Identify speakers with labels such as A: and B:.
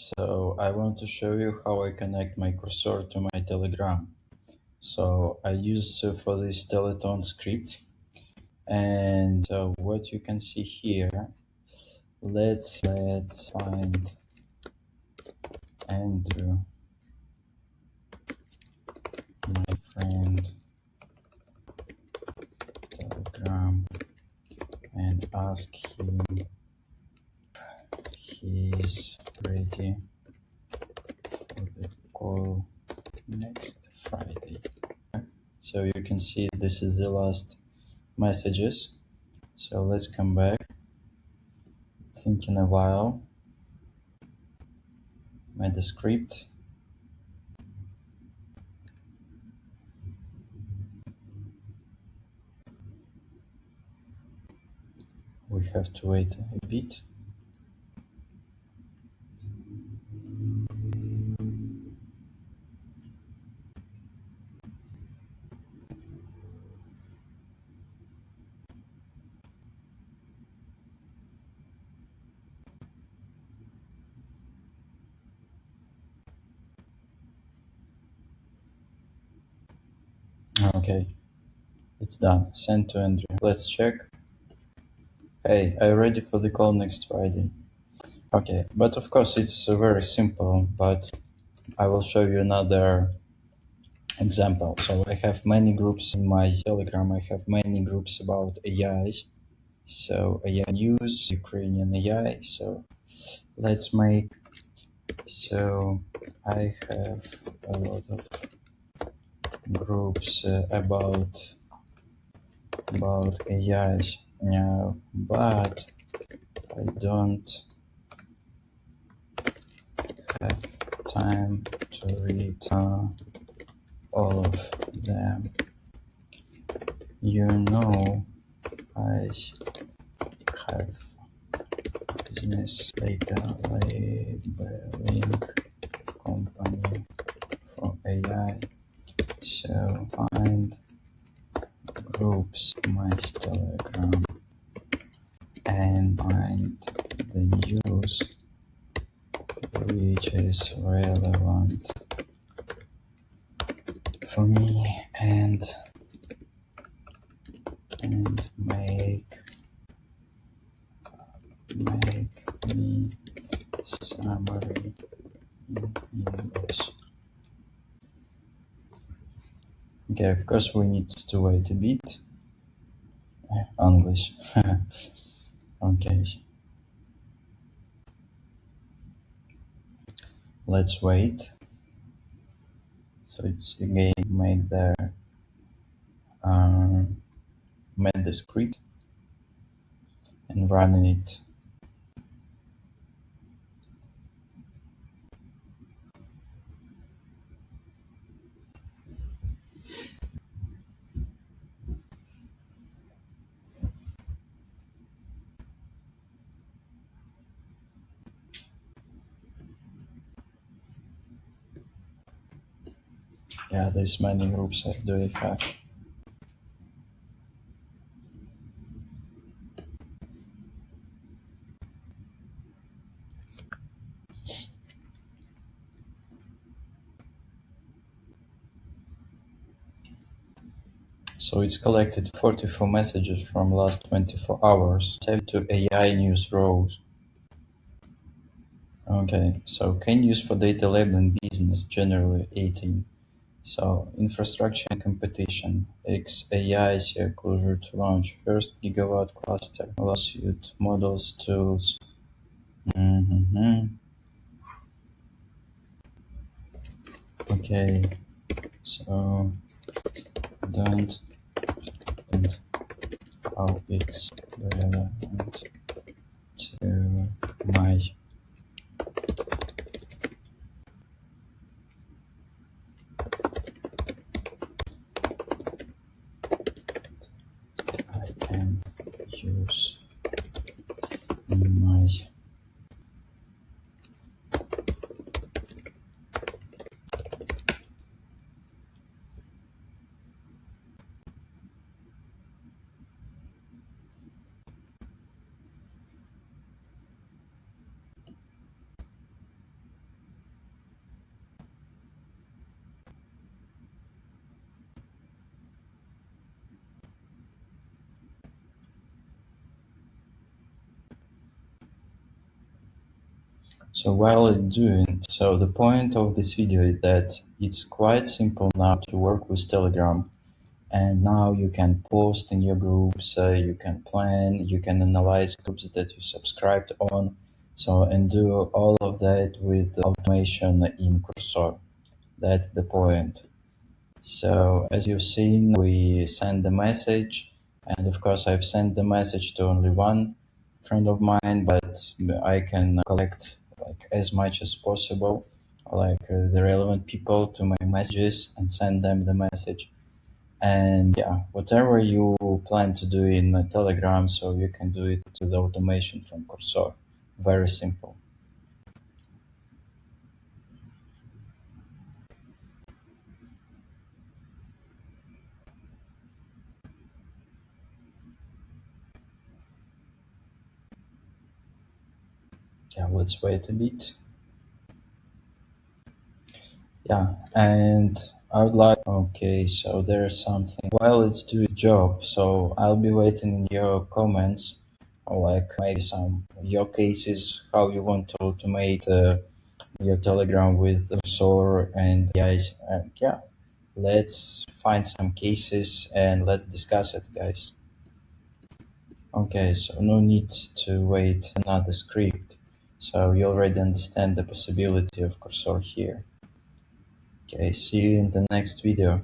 A: So I want to show you how I connect my cursor to my Telegram. So I use for this Telethon script, and what you can see here, let's find Andrew, my friend, Telegram, and ask him if he's ready for the call next Friday. So you can see this is the last messages. So let's come back. Thinking a while. Made the script. We have to wait a bit. Okay, it's done. Send to Andrew. Let's check. Hey, are you ready for the call next Friday? Okay, but of course it's very simple, but I will show you another example. So I have many groups in my Telegram. I have many groups about AI. So AI news, Ukrainian AI. So let's make, so I have a lot of groups about AI now, but I don't have time to read all of them. You know, I have business data labeling company for AI. So find groups my Telegram and find the news which is relevant for me and make me summary in English. Okay, of course we need to wait a bit. English. Okay. Let's wait. So it's again made the script and running it. Yeah, there's many groups I do have. So it's collected 44 messages from last 24 hours, saved to AI news rows. Okay, so can use for data labeling business generally 18. So infrastructure and competition, XAI closure to launch, first gigawatt cluster, lawsuit, models, tools. Okay, so don't and how it's relevant to my I can use in my So while it's doing, so the point of this video is that it's quite simple now to work with Telegram. And now you can post in your groups, you can plan, you can analyze groups that you subscribed on. So, and do all of that with automation in Cursor. That's the point. So as you've seen, we send the message, and of course I've sent the message to only one friend of mine, but I can collect like as much as possible, like the relevant people to my messages and send them the message. And yeah, whatever you plan to do in Telegram, so you can do it with automation from Cursor. Very simple. Yeah, let's wait a bit. Yeah, and I would like, okay, so there's something. While it's doing its job, so I'll be waiting in your comments, or like maybe some your cases, how you want to automate your Telegram with Cursor and guys. And yeah, let's find some cases and let's discuss it, guys. Okay, so no need to wait another script. So you already understand the possibility of Cursor here. Okay, see you in the next video.